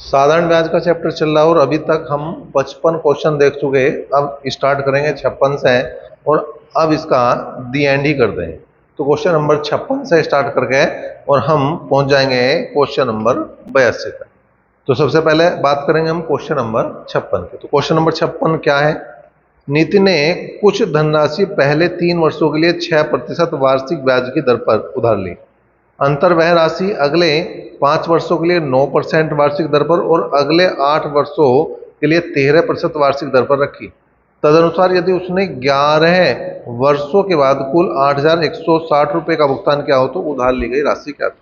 साधारण ब्याज का चैप्टर चल रहा है और अभी तक हम 55 क्वेश्चन देख चुके हैं। अब स्टार्ट करेंगे 56 से और अब इसका दी एंड ही कर दें। तो क्वेश्चन नंबर 56 से स्टार्ट करके और हम पहुंच जाएंगे क्वेश्चन नंबर 82 तक। तो सबसे पहले बात करेंगे हम क्वेश्चन नंबर 56 की। तो क्वेश्चन नंबर 56 क्या है? नीति ने कुछ धनराशि पहले 3 वर्षों के लिए 6% वार्षिक ब्याज की दर पर उधार ली। अंतर वह राशि अगले 5 वर्षों के लिए 9% वार्षिक दर पर और अगले 8 वर्षों के लिए 13% वार्षिक दर पर रखी। तदनुसार यदि उसने 11 वर्षों के बाद कुल 8,160 रुपये का भुगतान किया हो तो उधार ली गई राशि क्या थी?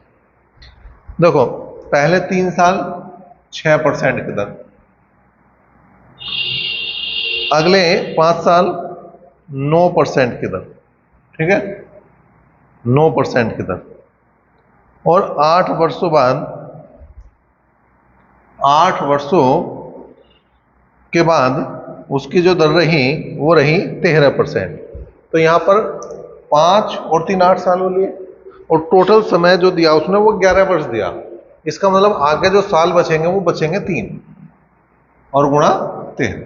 देखो, पहले 3 साल 6% की दर, अगले 5 साल 9% की दर, ठीक है, 9% की दर, और 8 वर्षों बाद 8 वर्षों के बाद उसकी जो दर रही वो रही 13%। तो यहाँ पर 5 और 3 8 साल हो लिए और टोटल समय जो दिया उसने वो 11 वर्ष दिया। इसका मतलब आगे जो साल बचेंगे वो बचेंगे 3 और गुणा 13।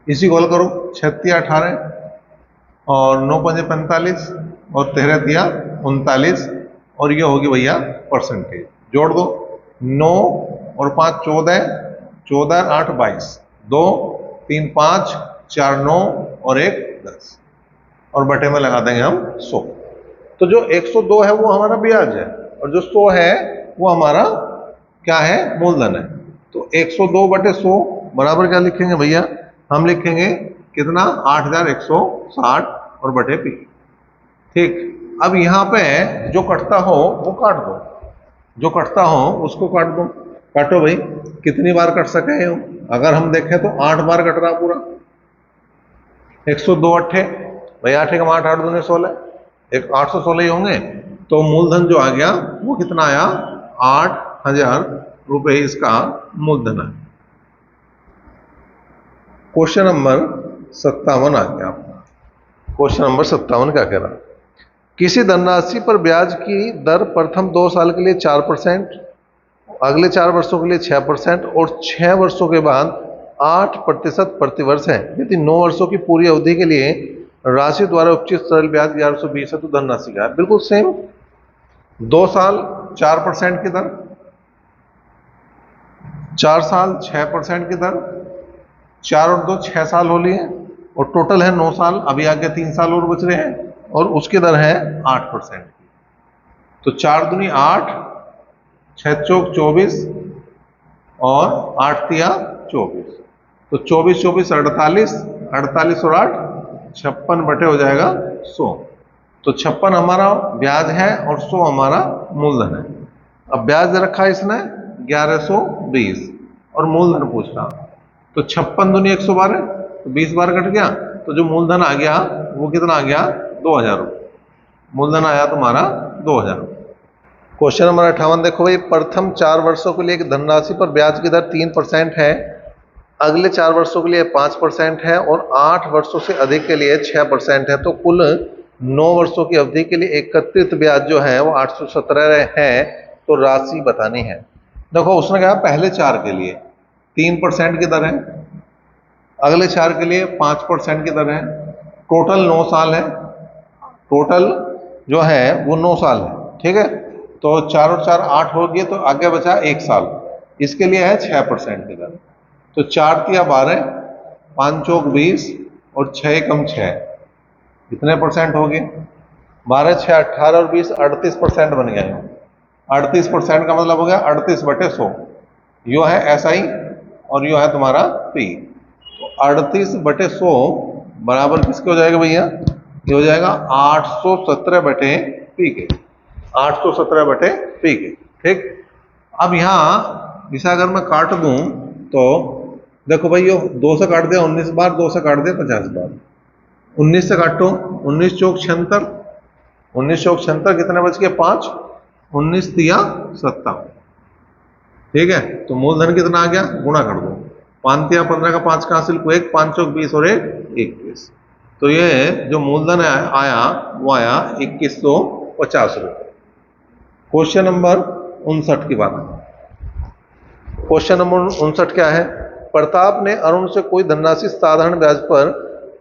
इसी को हल करो, 36 18 और 9 5 45 और 13 दिया 39 और ये होगी भैया परसेंटेज। जोड़ दो, 9 और 5 14, 14 8 22, 2 3 5 4 9 और 1 10 और बटे में लगा देंगे हम 100। तो जो 102 है वो हमारा ब्याज है और जो 100 है वो हमारा क्या है? मूलधन है। तो 102 बटे 100 बराबर क्या लिखेंगे भैया? हम लिखेंगे कितना? 8,160 और बटे पी। ठीक, अब यहाँ पे जो कटता हो वो काट दो, जो कटता हो उसको काट दो। काटो भाई, कितनी बार कट सके हो? अगर हम देखें तो 8 बार कट रहा पूरा। 102 अट्ठे भाई, 8 का 8 8 दूने 16, एक 816 ही होंगे। तो मूलधन जो आ गया वो कितना आया? 8,000 रुपये इसका मूलधन है। क्वेश्चन नंबर 57 आ गया आपका। क्वेश्चन नंबर 57 क्या कह रहा? किसी धनराशि पर ब्याज की दर प्रथम 2 साल के लिए 4%, अगले 4 वर्षों के लिए 6% और 6 वर्षों के बाद 8% प्रतिवर्ष है। यदि 9 वर्षों की पूरी अवधि के लिए राशि द्वारा उपचित सरल ब्याज 1120 है तो धनराशि क्या है? बिल्कुल सेम, 2 साल 4% की दर, 4 साल 6% की दर, 4 और 2 6 साल हो लिए और टोटल है 9 साल। अभी आगे 3 साल और बच रहे हैं और उसकी दर है 8% की। तो 4 दूनी 8, 6 चौक 24 और 8 तिया 24। तो 24 24 48, 48 और 8 56 बटे हो जाएगा 100। तो 56 हमारा ब्याज है और 100 हमारा मूलधन है। अब ब्याज रखा इसने 1120 और मूलधन पूछ रहा। तो 56 दूनी 112, तो 20 बार कट गया। तो जो मूलधन आ गया वो कितना आ गया? 2,000 रुपये। मूलधन आया तुम्हारा 2,000 रुपये। क्वेश्चन नंबर 58 देखो भाई, प्रथम 4 वर्षों के लिए एक धनराशि पर ब्याज की दर 3% है, अगले 4 वर्षों के लिए 5% है और 8 वर्षों से अधिक के लिए 6% है। तो कुल 9 वर्षों की अवधि के लिए एकत्रित ब्याज जो है वो 817 है। तो राशि बतानी है। देखो, उसने कहा पहले 4 के लिए 3% की दर है, अगले 4 के लिए 5% की दर है, टोटल 9 साल है, टोटल जो है वो 9 साल है, ठीक है। तो 4 और 4 8 हो गए, तो आगे बचा 1 साल, इसके लिए है 6% की दर। तो 4 तिया 12, 5 चौक 20 और 6 कम 6, कितने परसेंट हो गए? 12 6 18 और 20 38% बन गया। 38% का मतलब हो गया 38 बटे 100। यो है एसआई और यो है तुम्हारा पी। तो 38 बटे 100 बराबर किसके हो जाएगा भैया? ये हो जाएगा 817 बटे पी के, 817 बटे पी के, ठीक। अब यहाँ इसे अगर मैं काट दूं तो देखो भाई, यो 2 से काट दिया 19 बार, 2 से काट दिया 50 बार। 19 से काटो, 19 चौक 76, 19 चौक 76 कितने बच गए? 5, 19 तिया 57, ठीक है। तो मूलधन कितना आ गया? गुणा कर दो, 5 तिया 15 का 5 का हासिल को 1, 5 चौक 20 और 1 21। तो ये जो मूलधन आया वो आया 2150 रुपये। क्वेश्चन नंबर 59 की बात। क्वेश्चन नंबर 59 क्या है? प्रताप ने अरुण से कोई धनराशि साधारण ब्याज पर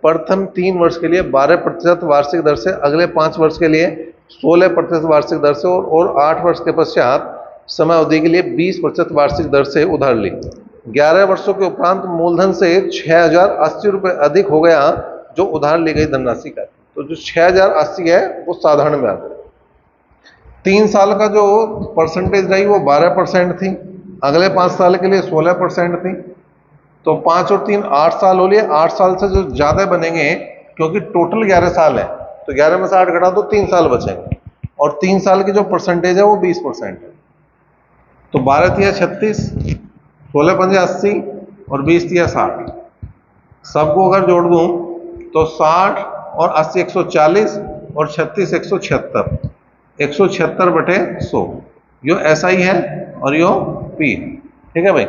प्रथम 3 वर्ष के लिए 12% वार्षिक दर से, अगले 5 वर्ष के लिए 16% वार्षिक दर से और 8 वर्ष के पश्चात समय अवधि के लिए 20% वार्षिक दर से उधार ली। 11 वर्षों के उपरांत मूलधन से 6080 रुपये अधिक हो गया जो उधार ली गई धनराशि का। तो जो 6080 है वो साधारण ब्याज है। 3 साल का जो परसेंटेज रही वो 12% थी, अगले 5 साल के लिए 16% थी। तो 5 और 3 8 साल हो लिए। 8 साल से जो ज्यादा बनेंगे, क्योंकि टोटल 11 साल है, तो 11 में से 8 घटा दो, 3 साल बचेंगे। और 3 साल की जो परसेंटेज है वो 20% है। तो 12 तिया 36, 16 पंजे 80 और 20 तिया 60। सबको अगर जोड़ दूं तो 60 और 80 140 और 36 176। 176 बटे 100, यो SI है और यो P। ठीक है भाई।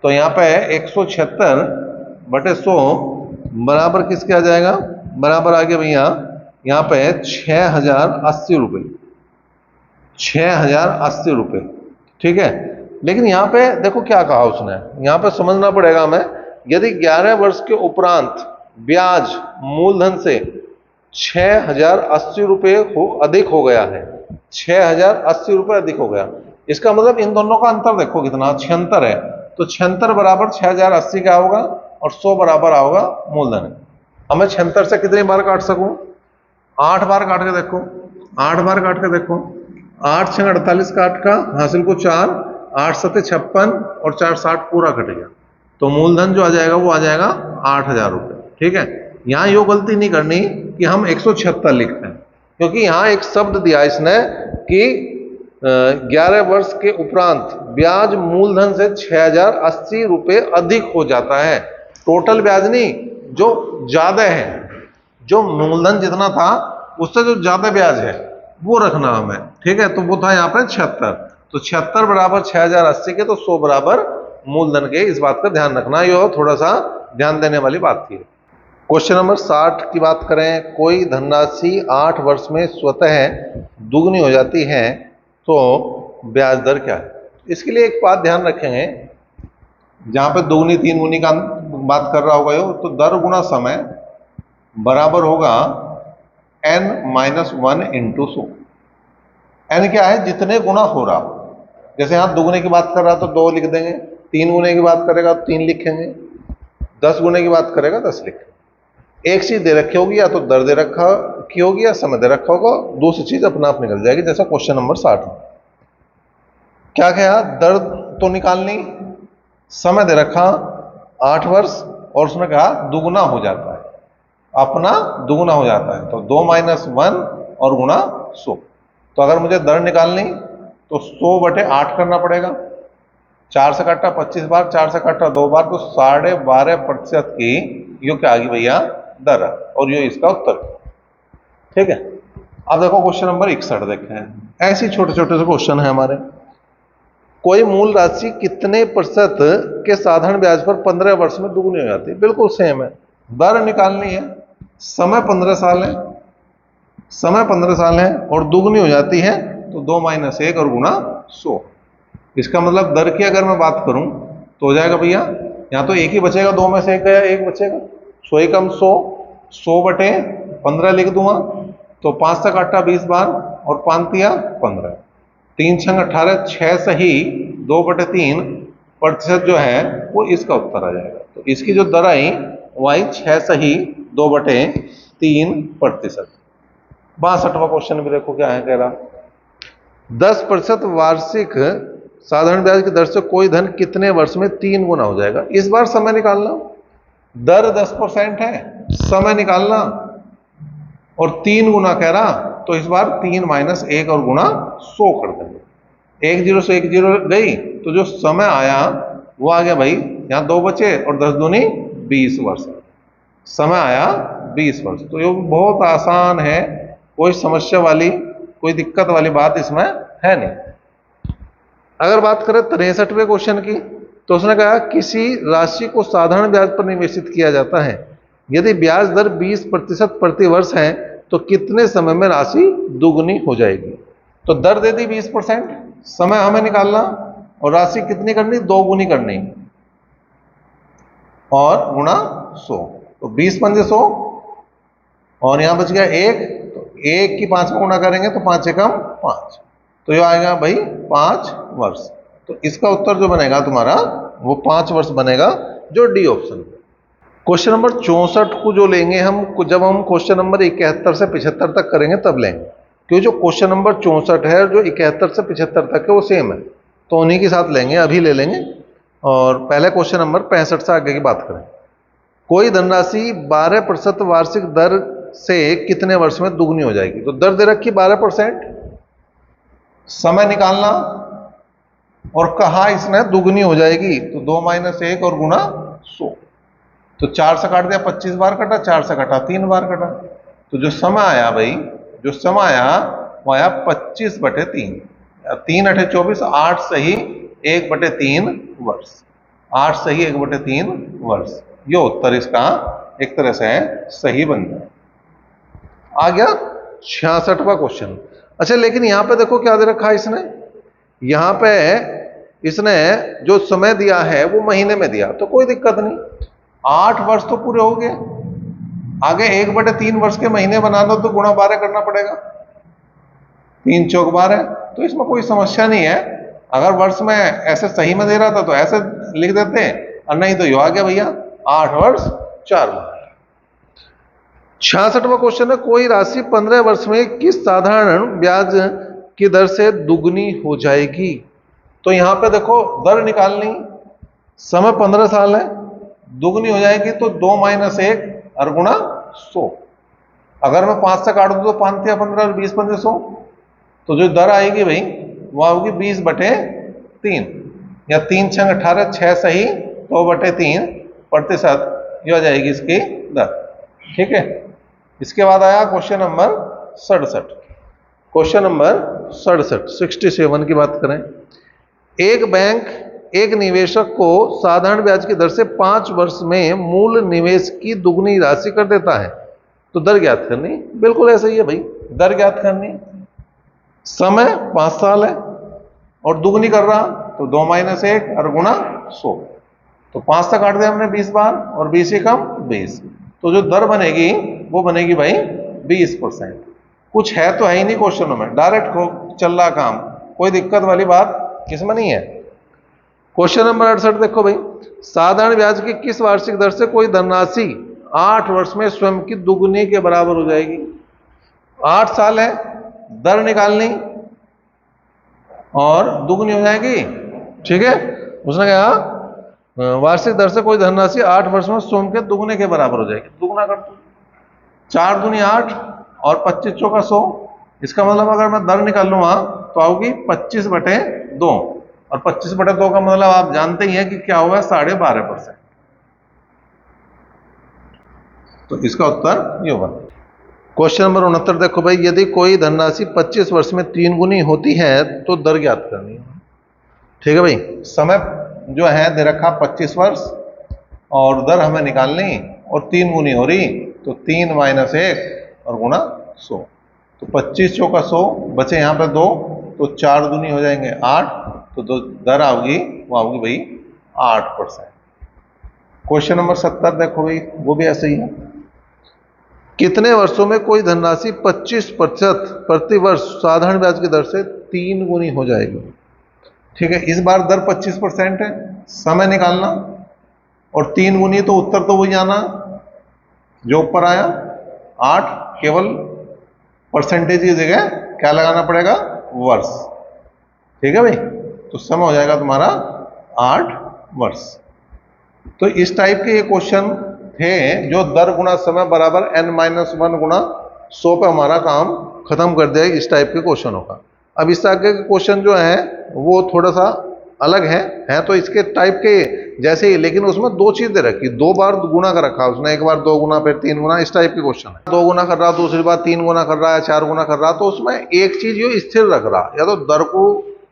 तो यहाँ पे 176 बटे 100 बराबर किसके आ जाएगा? बराबर आ गया भैया यहाँ पे 6080 रुपये। 6080 रुपये। ठीक है। लेकिन यहाँ पे देखो क्या कहा उसने, यहाँ पे समझना पड़ेगा हमें। यदि 11 वर्ष के उपरांत ब्याज मूलधन से 6080 रुपये अधिक हो गया है, 6080 रुपये अधिक हो गया, इसका मतलब इन दोनों का अंतर देखो कितना, 76 है। तो 76 बराबर 6080 क्या होगा और 100 बराबर आओगा मूलधन। अब मैं 76 से कितनी बार काट सकूं? 8 बार काट के देखो, 8 बार काट के देखो। 8 6 48 काट का हासिल को 4, 8 7 56 और 4 60 पूरा कट गया। तो मूलधन जो आ जाएगा वो आ जाएगा 8000 रुपये। ठीक है। यहां यो गलती नहीं करनी कि हम 176 लिखते हैं, क्योंकि यहां एक शब्द दिया इसने कि 11 वर्ष के उपरांत ब्याज मूलधन से 6080 रुपये अधिक हो जाता है। टोटल ब्याज नहीं, जो ज्यादा है, जो मूलधन जितना था उससे जो ज्यादा ब्याज है वो रखना हमें। ठीक है। तो वो था यहाँ पे 76। तो 76 बराबर 6080 के, तो 100 बराबर मूलधन के। इस बात का ध्यान रखना, ये थोड़ा सा ध्यान देने वाली बात थी। क्वेश्चन नंबर 60 की बात करें। कोई धनराशि 8 वर्ष में स्वतः दुगनी हो जाती है तो ब्याज दर क्या है? इसके लिए एक बात ध्यान रखेंगे, जहां पे दुगनी तीन गुनी का बात कर रहा होगा यो, तो दर गुना समय बराबर होगा n-1 इंटू 100। n क्या है? जितने गुना हो रहा। जैसे यहां दुगने की बात कर रहा तो 2 लिख देंगे, 3 गुने की बात करेगा तो 3 लिखेंगे, 10 गुने की बात करेगा 10 लिखेंगे। एक चीज दे रखी होगी, या तो दर दे रखा की होगी या समय दे रखा होगा, दूसरी चीज अपने आप निकल जाएगी। जैसा क्वेश्चन नंबर 60 में क्या कहा? दर तो निकालनी, समय दे रखा 8 वर्ष और उसने कहा दुगुना हो जाता है, अपना दुगुना हो जाता है। तो 2 - 1 और गुना 100। तो अगर मुझे दर निकालनी तो 100 बटे 8 करना पड़ेगा। 4 से काटा 25 बार, 4 से काटा 2 बार, तो 12.5% की यो क्या आ गई भैया? दर। और यो इसका उत्तर। ठीक है। अब देखो क्वेश्चन नंबर 61 देखें। ऐसे छोटे छोटे से क्वेश्चन है हमारे। कोई मूल राशि कितने प्रतिशत के साधारण ब्याज पर 15 वर्ष में दुगनी हो जाती है? बिल्कुल सेम है। दर निकालनी है, समय 15 साल है, समय 15 साल है और दुगनी हो जाती है तो 2 - 1 और गुना 100। इसका मतलब दर की अगर मैं बात करूं तो हो जाएगा भैया, यहां तो एक ही बचेगा, 2 में से एक गया, एक बचेगा। 100 ही कम 100, 100 बटे 15 लिख दूंगा। तो 5 से काटा 20 बार और 5 तिया 15, 3 6 18, 6 सही 2 बटे 3 प्रतिशत जो है वो इसका उत्तर आ जाएगा। तो इसकी जो दर आई वो आई 6 सही 2 बटे 3 प्रतिशत। 62वां क्वेश्चन भी देखो क्या है कह रहा। 10% वार्षिक साधारण ब्याज की दर से कोई धन कितने वर्ष में 3 गुना हो जाएगा? इस बार समय निकालना। दर 10% है, समय निकालना और 3 गुना कह रहा, तो इस बार 3 - 1 और गुना 100 कर देंगे। 1 0 से 1 0 गई, तो जो समय आया वो आ गया भाई, यहां 2 बचे और 10 दूनी 20 वर्ष। समय आया 20 वर्ष। तो ये बहुत आसान है, कोई समस्या वाली, कोई दिक्कत वाली बात इसमें है नहीं। अगर बात करें 63वें क्वेश्चन की, तो उसने कहा किसी राशि को साधारण ब्याज पर निवेशित किया जाता है, यदि ब्याज दर 20% प्रति वर्ष है तो कितने समय में राशि दुगनी हो जाएगी? तो दर दे दी 20%, समय हमें निकालना और राशि कितनी करनी, 2 गुनी करनी और गुणा 100, तो 20 पंजे 100 और यहां बच गया 1, तो 1 की 5 में गुणा करेंगे तो 5 एकम 5, तो ये आएगा भाई 5 वर्ष। तो इसका उत्तर जो बनेगा तुम्हारा वो 5 वर्ष बनेगा, जो डी ऑप्शन। क्वेश्चन नंबर 64 को जो लेंगे हम, जब हम क्वेश्चन नंबर 71 से 75 तक करेंगे तब लेंगे, क्योंकि जो क्वेश्चन नंबर 64 है जो 71 से 75 तक है वो सेम है, तो उन्हीं के साथ लेंगे, अभी ले लेंगे। और पहले क्वेश्चन नंबर 65 से आगे की बात करें। कोई धनराशि 12% वार्षिक दर से कितने वर्ष में दुगनी हो जाएगी, तो दर दे रखी 12%, समय निकालना और कहा इसने दुगनी हो जाएगी, तो 2 - 1 और गुणा 100, तो 4 से काट दिया, 25 बार कटा, 4 से कटा 3 बार कटा, तो जो समय आया भाई, जो समय आया वो आया 25/3, 3 × 8 = 24, 8 सही 1/3 वर्ष, 8 सही 1/3 वर्ष, ये उत्तर इसका एक तरह से सही बन गया। आ गया 66वां क्वेश्चन। अच्छा, लेकिन यहां पे देखो क्या दे रखा है इसने, यहां पे इसने जो समय दिया है वो महीने में दिया, तो कोई दिक्कत नहीं, 8 वर्ष तो पूरे हो गए, आगे 1/3 वर्ष के महीने बना दो तो गुणा 12 करना पड़ेगा, 3 चौक 12, तो इसमें कोई समस्या नहीं है। अगर वर्ष में ऐसे सही में दे रहा था तो ऐसे लिख देते हैं, और नहीं तो ये आ गया भैया 8 वर्ष 4 माह। 66वां क्वेश्चन है, कोई राशि 15 वर्ष में किस साधारण ब्याज की दर से दुगनी हो जाएगी, तो यहां पे देखो दर निकालनी, समय 15 साल है, दुगनी हो जाएगी तो 2 - 1 और गुणा 100, अगर मैं 5 से काट दूं तो 5 या 15 और 20 पंजे 100, तो जो दर आएगी भाई वो आएगी 20/3, या 3 × 6 = 18, 6 सही 2/3%, ये हो जाएगी इसकी दर। ठीक है, इसके बाद आया क्वेश्चन नंबर 67। क्वेश्चन नंबर 67 की बात करें। एक बैंक एक निवेशक को साधारण ब्याज की दर से 5 वर्ष में मूल निवेश की दुगनी राशि कर देता है, तो दर ज्ञात करनी। बिल्कुल ऐसा ही है भाई, दर ज्ञात करनी, समय 5 साल है और दुगनी कर रहा, तो 2 - 1 और गुणा 100, तो 5 से काट दिया हमने 20 बार और 20 एकम 20, तो जो दर बनेगी वो बनेगी भाई 20%। कुछ है तो है ही नहीं क्वेश्चनों में, डायरेक्ट चल रहा काम, कोई दिक्कत वाली बात इसमें नहीं है। क्वेश्चन नंबर 68 देखो भाई, साधारण ब्याज की किस वार्षिक दर से कोई धनराशि 8 वर्ष में स्वयं की दुगनी के बराबर हो जाएगी। 8 साल है, दर निकालनी और दुगनी हो जाएगी। ठीक है, उसने कहा वार्षिक दर से कोई धनराशि 8 वर्ष में स्वयं के दुगने के बराबर हो जाएगी, दुगना कर दो, 4 दूनी 8 और 25 चौका 100, इसका मतलब अगर मैं दर निकाल लूँ वहां तो आओगी 25/2, और 25/2 का मतलब आप जानते ही हैं कि क्या हुआ, 12.5%, तो इसका उत्तर ये होगा। क्वेश्चन नंबर 69 देखो भाई, यदि कोई धनराशि 25 वर्ष में 3 गुनी होती है तो दर ज्ञात करनी है। ठीक है भाई, समय जो है दे रखा 25 वर्ष और दर हमें निकालनी, और 3 गुनी हो रही, तो 3 - 1 और गुणा 100, तो 25 चौका 100, बचे यहाँ पे 2, तो 4 दूनी हो जाएंगे 8, तो दर आओगी वो आओगी भाई 8%। क्वेश्चन नंबर 70 देखो भाई, वो भी ऐसे ही है। कितने वर्षों में कोई धनराशि 25% प्रति वर्ष साधारण ब्याज की दर से 3 गुनी हो जाएगी। ठीक है, इस बार दर 25% है, समय निकालना और 3 गुनी, तो उत्तर तो वही आना जो ऊपर आया 8, केवल परसेंटेज की जगह क्या लगाना पड़ेगा, वर्ष। ठीक है भाई, तो समय हो जाएगा तुम्हारा 8 वर्ष। तो इस टाइप के ये क्वेश्चन थे जो दर गुणा समय बराबर n-1 गुणा 100 पे हमारा काम खत्म कर दिया इस टाइप के क्वेश्चनों का। अब इस आगे के क्वेश्चन जो है वो थोड़ा सा अलग है तो इसके टाइप के जैसे ही, लेकिन उसमें 2 चीज दे रखी, 2 बार गुना कर रखा उसने, एक बार 2 गुना फिर 3 गुना, इस टाइप के क्वेश्चन है। 2 गुना कर रहा, दूसरी बार 3 गुना कर रहा है, 4 गुना कर रहा, तो उसमें एक चीज ये स्थिर रख रहा, या तो दर को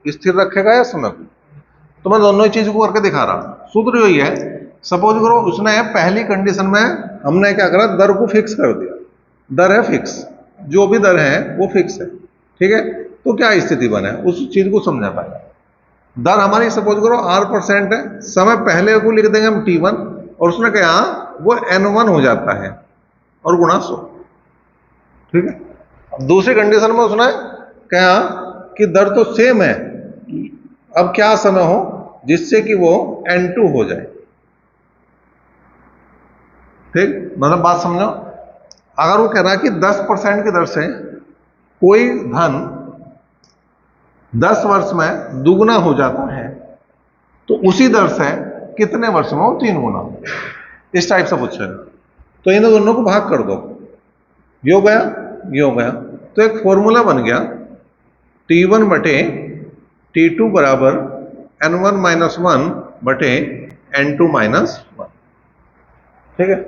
स्थिर रखेगा या समय को, तो मैं दोनों ही चीज को करके दिखा रहा। सूत्र यही है, सपोज करो उसने पहली कंडीशन में हमने क्या करा, दर को फिक्स कर दिया, दर है फिक्स, जो भी दर है वो फिक्स है। ठीक है, तो क्या स्थिति बने उस चीज को समझा पाएगा। दर हमारी सपोज करो r% है, समय पहले को लिख देंगे हम t1 और उसने कहा वो n1 हो जाता है और गुणा 100। ठीक है। अब दूसरी कंडीशन में उसने कहा कि दर तो सेम है, अब क्या समय हो जिससे कि वो n2 हो जाए। ठीक, मतलब बात समझो। अगर वो कह रहा है कि 10% की दर से कोई धन 10 वर्ष में दुगना हो जाता है तो उसी दर से कितने वर्ष में वो 3 गुना हो, इस टाइप से पूछेगा। तो इन दोनों को भाग कर दो, ये हो गया, ये हो गया, तो एक फॉर्मूला बन गया T1 बटे T2 बराबर N1 माइनस 1 बटे N2 माइनस 1। ठीक है।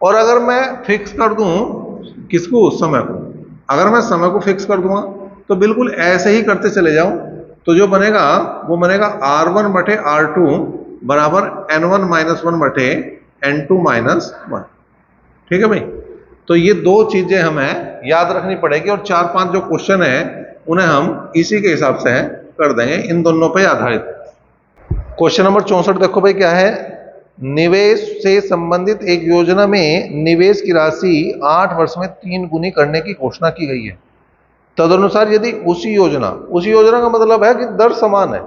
और अगर मैं फिक्स कर दूं किसको, समय को, अगर मैं समय को फिक्स कर दूंगा तो बिल्कुल ऐसे ही करते चले जाऊं तो जो बनेगा वो बनेगा R1 बटे R2 बराबर N1 माइनस 1 बटे N2 माइनस 1। ठीक है भाई। तो ये दो चीजें हमें याद रखनी पड़ेगी और 4-5 जो क्वेश्चन है उन्हें हम इसी के हिसाब से कर देंगे, इन दोनों पर आधारित। क्वेश्चन नंबर 64 देखो भाई क्या है। निवेश से संबंधित एक योजना में निवेश की राशि 8 वर्ष में 3 गुनी करने की घोषणा की गई है। तदनुसार यदि उसी योजना का मतलब है कि दर समान है।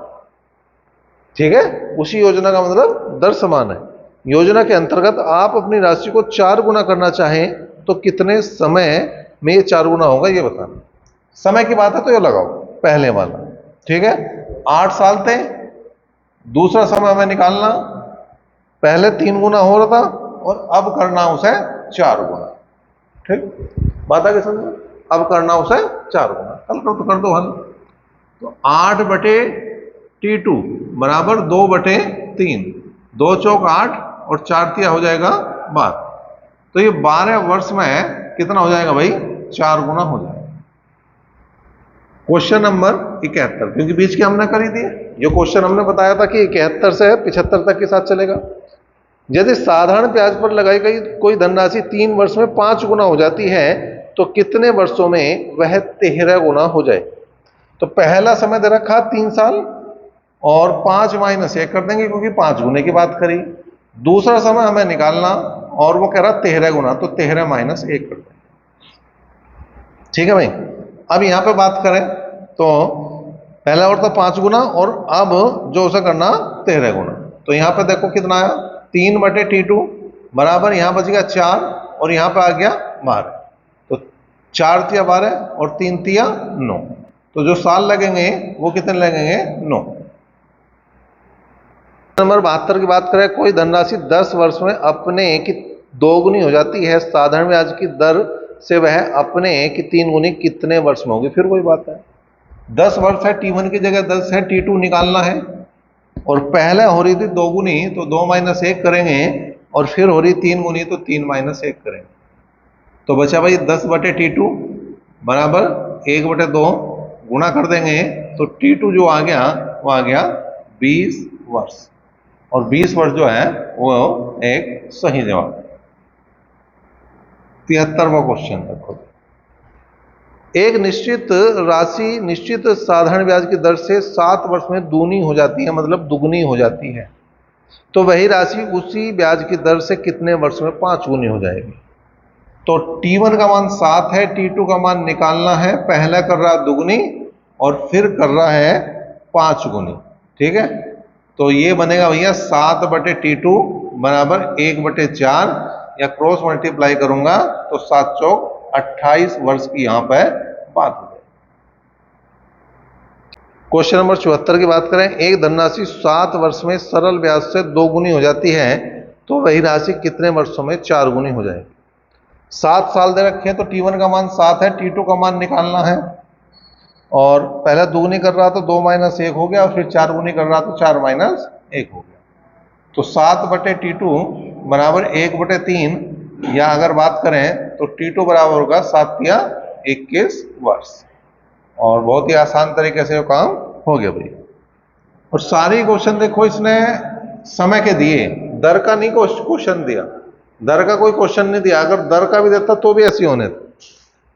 ठीक है, उसी योजना का मतलब दर समान है। योजना के अंतर्गत आप अपनी राशि को 4 गुना करना चाहें तो कितने समय में ये 4 गुना होगा ये बताना। समय की बात है तो ये लगाओ पहले वाला। ठीक है, 8 साल थे, दूसरा समय हमें निकालना, पहले 3 गुना हो रहा था और अब करना उसे 4 गुना। ठीक, बात आगे समझो। अब करना उसे 4 गुना, कल कर तो कर दो हल। तो 8 बटे T2 बराबर 2 बटे 3, 2 चौक 8 और 4 तिया हो जाएगा 12। तो ये 12 वर्ष में कितना हो जाएगा भाई, 4 गुना हो जाएगा। क्वेश्चन नंबर 71, क्योंकि बीच की हमने करी थी, जो क्वेश्चन हमने बताया था कि 71 से 75 तक के साथ चलेगा। यदि साधारण ब्याज पर लगाई गई कोई धनराशि 3 वर्ष में 5 गुना हो जाती है तो कितने वर्षों में वह 13 गुना हो जाए। तो पहला समय दे रखा 3 साल और 5 माइनस 1 कर देंगे क्योंकि 5 गुने की बात करी। दूसरा समय हमें निकालना और वो कह रहा 13 गुना, तो 13 माइनस 1 कर देंगे। ठीक है भाई। अब यहां पे बात करें तो पहला और था 5 गुना और अब जो उसे करना 13 गुना। तो यहां पे देखो कितना आया, 3 बटे T2 बराबर यहां बच गया 4 और यहां पे आ गया 12। तो 4 तिया 12 और 3 तिया 9। तो जो साल लगेंगे वो कितने लगेंगे, 9। नंबर 72 की बात करें, कोई धनराशि 10 वर्ष में अपने की 2 गुनी हो जाती है, साधारण ब्याज की दर से वह अपने की 3 गुनी कितने वर्ष में होगी। फिर वही बात है, 10 वर्ष है, T1 की जगह 10 है, T2 निकालना है और पहले हो रही थी 2 गुनी तो 2 माइनस 1 करेंगे और फिर हो रही 3 गुनी तो 3 माइनस 1 करेंगे। तो बचा भाई 10 बटे T2 बराबर 1 बटे 2 गुणा कर देंगे तो T2 जो आ गया वो आ गया 20 वर्ष और 20 वर्ष जो है वो एक सही जवाब। 73वां क्वेश्चन देखो। एक निश्चित राशि निश्चित साधारण ब्याज की दर से 7 वर्ष में दूनी हो जाती है, मतलब दुगनी हो जाती है, तो वही राशि उसी ब्याज की दर से कितने वर्ष में 5 गुनी हो जाएगी। तो T1 का मान 7 है, T2 का मान निकालना है, पहला कर रहा है दुगनी और फिर कर रहा है 5 गुनी। ठीक है, तो ये बनेगा भैया 7 बटे T2 बराबर 1 बटे 4 या क्रॉस मल्टीप्लाई करूंगा तो 7 चौक 28 वर्ष की यहां पर बात हो जाएगी। क्वेश्चन नंबर 74 की बात करें, एक धनराशि 7 वर्ष में सरल ब्याज से 2 गुनी हो जाती है तो वही राशि कितने वर्षों में 4 गुनी हो जाएगी। 7 साल दे रखे हैं तो T1 का मान 7 है, T2 का मान निकालना है और पहला दुगुनी कर रहा तो 2 माइनस 1 हो गया और फिर 4 गुनी कर रहा तो 4 माइनस 1 हो गया। तो 7 बटे T2 बराबर 1 बटे 3 या अगर बात करें तो T2 बराबर होगा 7 या 21 वर्ष और बहुत ही आसान तरीके से वो काम हो गया भाई। और सारी क्वेश्चन देखो इसने समय के दिए, दर का नहीं क्वेश्चन दिया, दर का कोई क्वेश्चन नहीं दिया। अगर दर का भी देता तो भी ऐसी होने थे।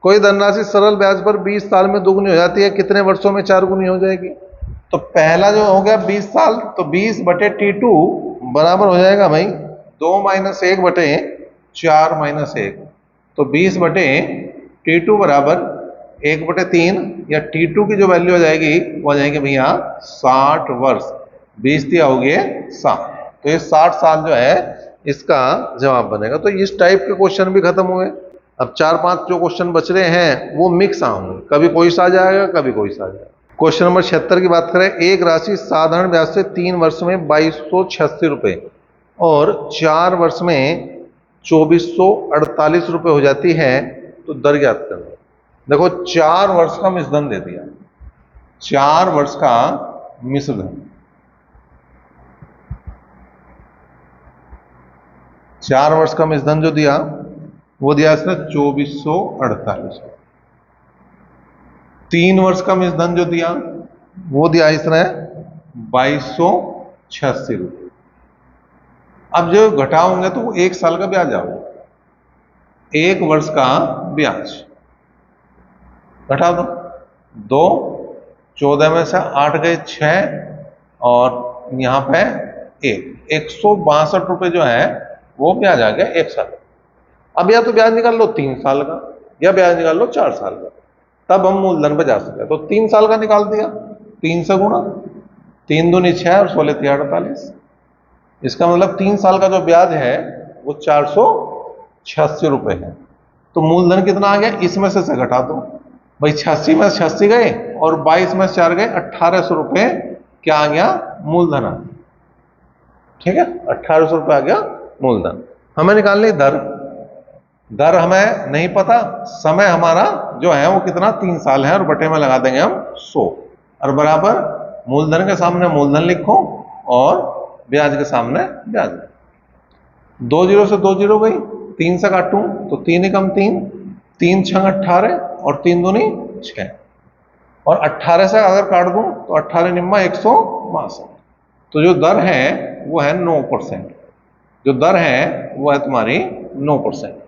कोई धनराशि सरल ब्याज पर 20 साल में दुगुनी हो जाती है, कितने वर्षों में 4 गुनी हो जाएगी। तो पहला जो हो गया 20 साल, तो 20 बटे T2 बराबर हो जाएगा भाई 2 माइनस 1 बटे 4 माइनस 1। तो 20 बटे T2 बराबर 1 बटे 3, या T2 की जो वैल्यू हो जाएगी वो आ जाएगी भैया 60 वर्ष। 20 दिया हो गए 60, तो ये 60 साल जो है इसका जवाब बनेगा। तो इस टाइप के क्वेश्चन भी खत्म हुए। अब 4-5 जो क्वेश्चन बच रहे हैं वो मिक्स होंगे, कभी कोई सा आ जाएगा कभी कोई सा आ जाएगा। क्वेश्चन नंबर 76 की बात करें, एक राशि साधारण ब्याज से 3 वर्ष में 2286 रुपए और 4 वर्ष में 2448 रुपए हो जाती है, तो दर ज्ञात करना। देखो 4 वर्ष का मिश्रधन दे दिया, 4 वर्ष का मिश्रधन, 4 वर्ष का मिश्रधन जो दिया वो दिया इसने 2448। 3 वर्ष का मिश्रधन जो दिया वो दिया इसने 2286 रुपये। अब जो घटाओगे तो वो 1 साल का ब्याज आओगे, 1 वर्ष का ब्याज घटा दो। 2, 14 में से 8 गए 6, और यहां पे 162 रुपए जो है वो ब्याज आ गया 1 साल। अब या तो ब्याज निकाल लो 3 साल का, या ब्याज निकाल लो 4 साल का, तब हम मूलधन पे जा सकते। तो 3 साल का निकाल दिया, 3 से गुणा, 3 दूनी 6 और 16 तिया 48। इसका मतलब 3 साल का जो ब्याज है वो 486 रुपए है। तो मूलधन कितना आ गया, इसमें से घटा दो भाई, 86 में से 86 गए और 22 में से 4 गए, 1800 रुपए क्या आ गया, मूलधन आ गया। ठीक है, 1800 रुपए आ गया मूलधन। हमें निकालनी दर, दर हमें नहीं पता, समय हमारा जो है वो कितना 3 साल है, और बटे में लगा देंगे हम 100, और बराबर मूलधन के सामने मूलधन लिखो और ब्याज के सामने ब्याज। 2 जीरो से 2 जीरो गई, 3 से काटूं तो 3 एकम 3, 3 छंग 18 और 3 दूनी 6, और 18 से अगर काट दूं तो 18 निम्मा 162। तो जो दर है वो है 9%, जो दर है वो है तुम्हारी 9%।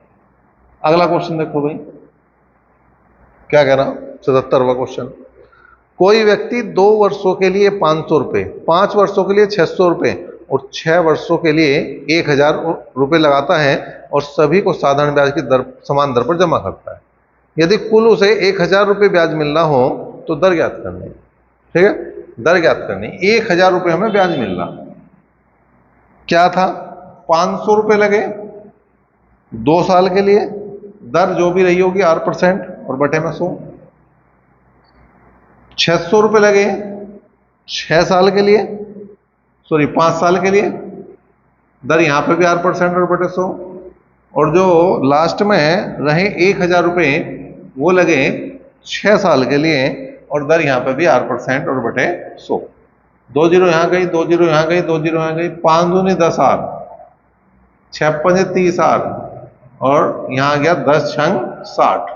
अगला क्वेश्चन देखो भाई क्या कह रहा, 77वां क्वेश्चन। कोई व्यक्ति 2 वर्षों के लिए 500 रुपए, 5 वर्षों के लिए 600 रुपए और 6 वर्षों के लिए 1000 रुपए लगाता है और सभी को साधारण ब्याज की दर समान दर पर जमा करता है। यदि कुल उसे 1000 रुपए ब्याज मिलना हो तो दर ज्ञात करनी है। ठीक है, दर ज्ञात करनी, 1000 रुपए हमें ब्याज मिल रहा, क्या था 500 रुपए लगे 2 साल के लिए, दर जो भी रही होगी 8% और बटे में 100। 600 रुपए लगे 6 साल के लिए, सॉरी 5 साल के लिए, दर यहां पे भी 8% और बटे 100, और जो लास्ट में रहे 1000 रुपए वो लगे 6 साल के लिए, और दर यहां पे भी 8% और बटे 100। 2 जीरो यहां गई, 2 जीरो यहां गई, 2 जीरो यहां गई, 5 दूनी 10 आर, 6 पंजे 30 आर, और यहां आ गया 10 छंग 60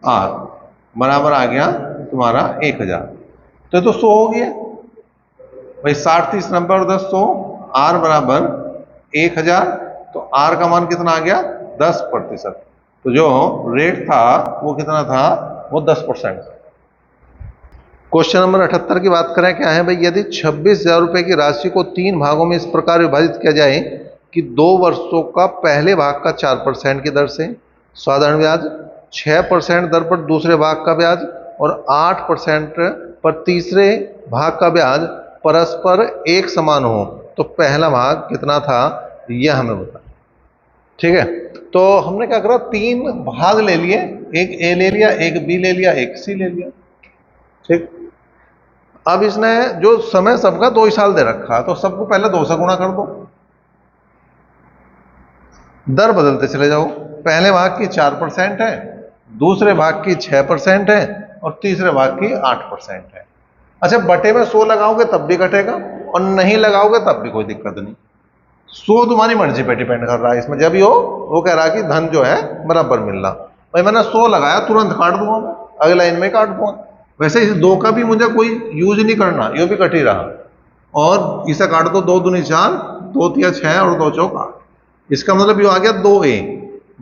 आर, बराबर आ गया तुम्हारा 1000। तो 100 हो गया भाई, 60 30 90 और 10 100, आर बराबर 1000। तो आर का मान कितना आ गया 10%। तो जो रेट था वो कितना था, वो 10%। क्वेश्चन नंबर 78 की बात करें, क्या है भाई, यदि 26,000 रुपए की राशि को 3 भागों में इस प्रकार विभाजित किया जाए कि 2 वर्षों का पहले भाग का 4% की दर से साधारण ब्याज, 6% दर पर दूसरे भाग का ब्याज और 8% पर तीसरे भाग का ब्याज परस्पर एक समान हो, तो पहला भाग कितना था यह हमें बता। ठीक है, तो हमने क्या करा, 3 भाग ले लिए, एक ए ले लिया, एक बी ले लिया, एक सी ले लिया। ठीक, अब इसने जो समय सबका 2 ही साल दे रखा, तो सबको पहले 2 से गुणा कर दो, दर बदलते चले जाओ। पहले भाग की 4% है, दूसरे भाग की 6% है, और तीसरे भाग की 8% है। अच्छा, बटे में 100 लगाओगे तब भी घटेगा, और नहीं लगाओगे तब भी कोई दिक्कत नहीं। 100 तुम्हारी मर्जी पे डिपेंड कर रहा है इसमें, जब वो कह रहा है कि धन जो है बराबर मिल रहा। भाई मैंने 100 लगाया, तुरंत काट दूंगा मैं, अगले लाइन में काट दूंगा। वैसे इस 2 का भी मुझे कोई यूज नहीं करना, ये भी कट ही रहा, और इसे काट दो, 2 दूनी 4, 2 तिया 6 और 2 चौक 8। इसका मतलब ये आ गया 2a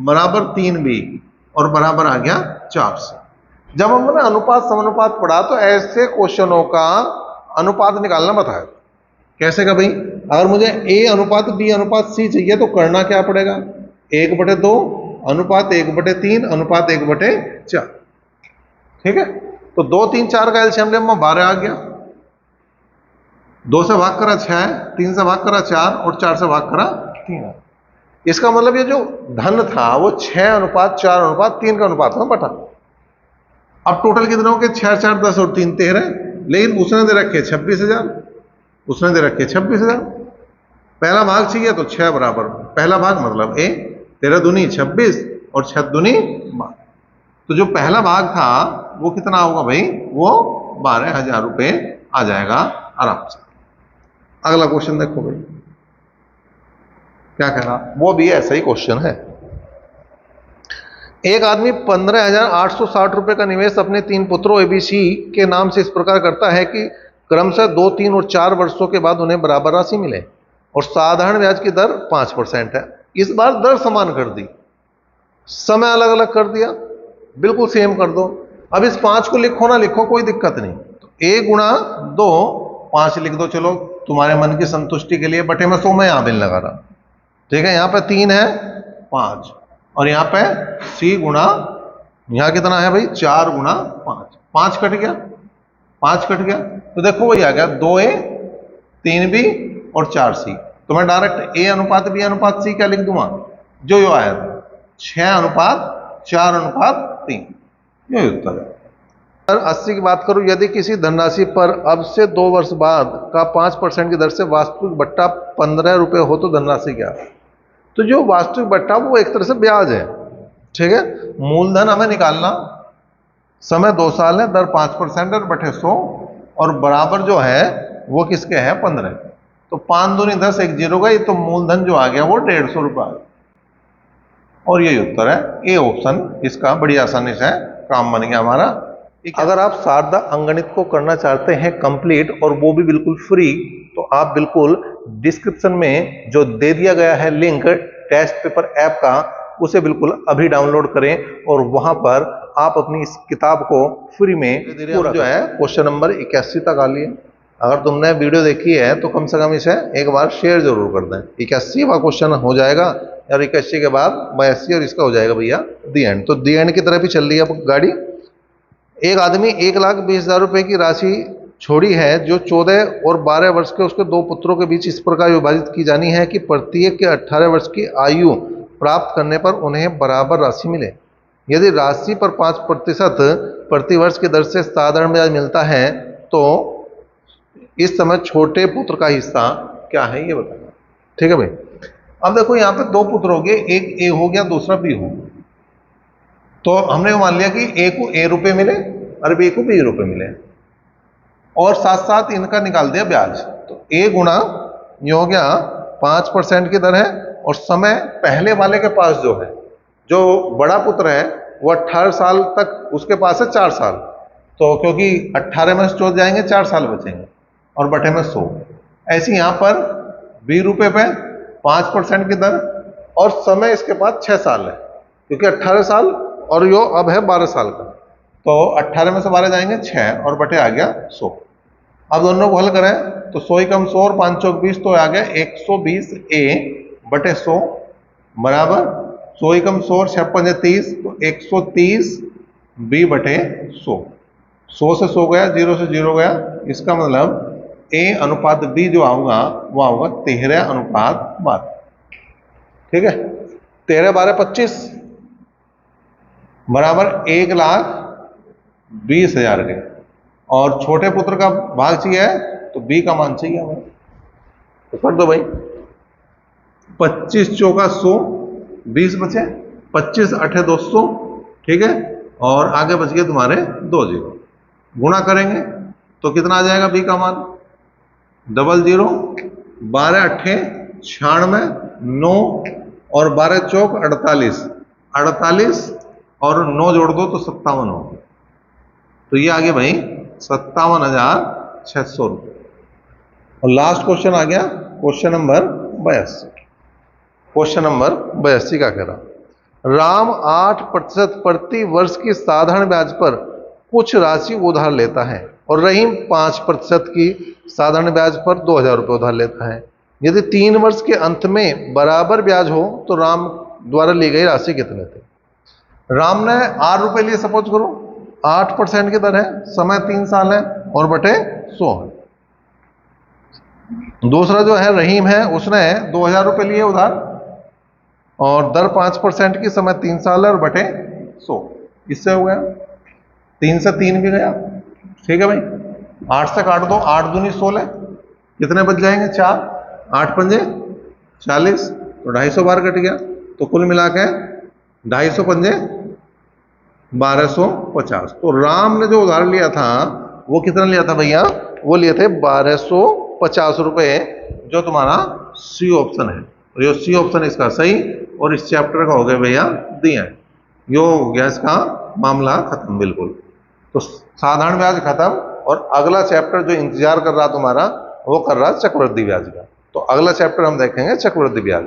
बराबर 3b और बराबर आ गया 4c। जब हमने अनुपात समानुपात पढ़ा तो ऐसे क्वेश्चनों का अनुपात निकालना बताया। कैसे का भाई, अगर मुझे A अनुपात B अनुपात C चाहिए तो करना क्या पड़ेगा, 1/2 अनुपात 1/3 अनुपात 1/4। ठीक है, तो 2, 3, 4 का एलसीएम ले 12 आ गया। 2 से भाग करा 6, 3 से भाग करा 4 और 4 से भाग करा 3। इसका मतलब ये जो धन था वो 6 अनुपात 4 अनुपात 3 का अनुपात में बटा। अब टोटल कितने हो गए, 6, 4, 10 और 3, 13। लेकिन उसने दे रखे 26,000, उसने दे रखे 26,000। पहला भाग चाहिए तो 6 बराबर पहला भाग मतलब A, 13 दूनी 26 और 6 दूनी 12। तो जो पहला भाग था वो कितना होगा भाई, वो 12,000 रुपए आ जाएगा आराम से। अगला क्वेश्चन देखो भाई क्या कहना, वो भी ऐसा ही क्वेश्चन है। एक आदमी 15,860 रुपए का निवेश अपने 3 पुत्रों ABC के नाम से इस प्रकार करता है कि क्रमशः 2, 3 और 4 वर्षों के बाद उन्हें बराबर राशि मिले और साधारण ब्याज की दर 5% है। इस बार दर समान कर दी, समय अलग अलग कर दिया, बिल्कुल सेम कर दो। अब इस 5 को लिखो ना लिखो कोई दिक्कत नहीं, तो A गुणा 2 5 लिख दो, चलो तुम्हारे मन की संतुष्टि के लिए। बटे में 100 में यहां बिल लगा रहा। ठीक है, यहां पे 3 है 5 और यहां पे C गुणा, यहां कितना है भाई 4 गुणा 5, 5 कट गया, 5 कट गया तो देखो वही आ गया 2A 3B और 4C। तो मैं डायरेक्ट A अनुपात B अनुपात C क्या लिख दूंगा, जो यो आया था 6 अनुपात 4 अनुपात 3, यही उत्तर है। 80 की बात करूं, यदि किसी धनराशि पर अब से 2 वर्ष बाद का 5% की दर से वास्तविक बट्टा 15 रुपए हो तो धनराशि क्या है। तो जो वास्तविक बट्टा वो एक तरह से ब्याज है। ठीक है, मूलधन हमें निकालना, समय 2 साल है, दर 5% है बटे 100 और बराबर जो है वो किसके है 15। तो 5 दूनी 10, 1 जीरो गई, तो मूलधन जो आ गया वो 150 रुपए। और यही उत्तर है ए ऑप्शन, इसका बड़ी आसानी से काम बन गया हमारा। अगर आप शारदा अंगणित को करना चाहते हैं कंप्लीट और वो भी बिल्कुल फ्री, तो आप बिल्कुल डिस्क्रिप्शन में जो दे दिया गया है लिंक टेस्ट पेपर ऐप का, उसे बिल्कुल अभी डाउनलोड करें और वहां पर आप अपनी इस किताब को फ्री में पूरा जो है क्वेश्चन नंबर 81 तक आ लिए। अगर तुमने वीडियो देखी है तो कम से कम इसे एक बार शेयर जरूर कर दें। 81वां क्वेश्चन हो जाएगा और 81 के बाद 82 और इसका हो जाएगा भैया दी एंड। तो दी एंड की तरफ ही चल रही है अब गाड़ी। एक आदमी 1,20,000 रुपए की राशि छोड़ी है जो 14 और 12 वर्ष के उसके 2 पुत्रों के बीच इस प्रकार विभाजित की जानी है कि प्रत्येक के 18 वर्ष की आयु प्राप्त करने पर उन्हें बराबर राशि मिले। यदि राशि पर 5% प्रति वर्ष की दर से साधारण ब्याज मिलता है तो इस समय छोटे पुत्र का हिस्सा क्या है ये बताना। ठीक है भाई, अब देखो यहाँ पे 2 पुत्र हो गए, एक A हो गया दूसरा B हो गया। तो हमने मान लिया कि A को A रुपए मिले और B को B रुपए मिले और साथ साथ इनका निकाल दिया ब्याज। तो A गुणा ये हो गया 5% की दर है और समय पहले वाले के पास जो है, जो बड़ा पुत्र है वो 18 साल तक उसके पास है 4 साल, तो क्योंकि 18 में से 14 जाएंगे 4 साल बचेंगे और बटे में 100। ऐसे यहाँ पर 20 रुपए पे 5% की दर और समय इसके पास 6 साल है क्योंकि 18 साल और यो अब है 12 साल का, तो 18 में से 12 जाएंगे 6 और बटे आ गया 100। अब दोनों को हल करें तो 100 कम 100 और 5 चौक 20, तो आ गया 120A बटे 100 बराबर 100 कम 100 और 6 पंजे 30, तो 130B बटे 100। 100 से 100 गया, 0 से 0 गया, इसका मतलब A अनुपात B जो आऊंगा वो आऊंगा 13 अनुपात 12। ठीक है, 13 12 25 बराबर 1,20,000 के, और छोटे पुत्र का भाग चाहिए तो B का मान चाहिए हमें, तो कर दो भाई। 25 चौका 100, 20 बचे, 25 8 200। ठीक है, और आगे बच गए तुम्हारे 2 जीरो, गुणा करेंगे तो कितना आ जाएगा B का मान, 00, 12 8 96, 9 और 12 चौक 48, 48 और 9 जोड़ दो तो 57 हो, तो ये आ गया भाई 57,600 रुपये। और लास्ट क्वेश्चन आ गया क्वेश्चन नंबर 82। क्वेश्चन नंबर 82 का कह रहा, राम 8% प्रति वर्ष की साधारण ब्याज पर कुछ राशि उधार लेता है और रहीम 5% की साधारण ब्याज पर 2,000 रुपये उधार लेता है। यदि 3 वर्ष के अंत में बराबर ब्याज हो तो राम द्वारा ली गई राशि कितने थे? राम ने 8 रुपए लिए, सपोज करो 8% की दर है, समय 3 साल है और बटे 100 है। दूसरा जो है रहीम है, उसने 2,000 रुपए लिए उधार और दर 5% की, समय 3 साल है और बटे 100। इससे हो गया 3 से 3 भी गया, ठीक है भाई। 8 से काट दो, 8 दूनी 16, कितने बच जाएंगे? 4, 8 पंजे 40, तो 250 बार कट गया, तो कुल मिला के 250 पंजे 1250। तो राम ने जो उधार लिया था वो कितना लिया था भैया? वो लिए थे 1250 रुपए, जो तुम्हारा सी ऑप्शन है। और ये सी ऑप्शन इसका सही और इस चैप्टर का हो गया भैया दिया है। यो हो गया इसका मामला खत्म बिल्कुल। तो साधारण ब्याज खत्म और अगला चैप्टर जो इंतजार कर रहा तुम्हारा वो कर रहा चक्रवृद्धि ब्याज का। तो अगला चैप्टर हम देखेंगे चक्रवृद्धि ब्याज।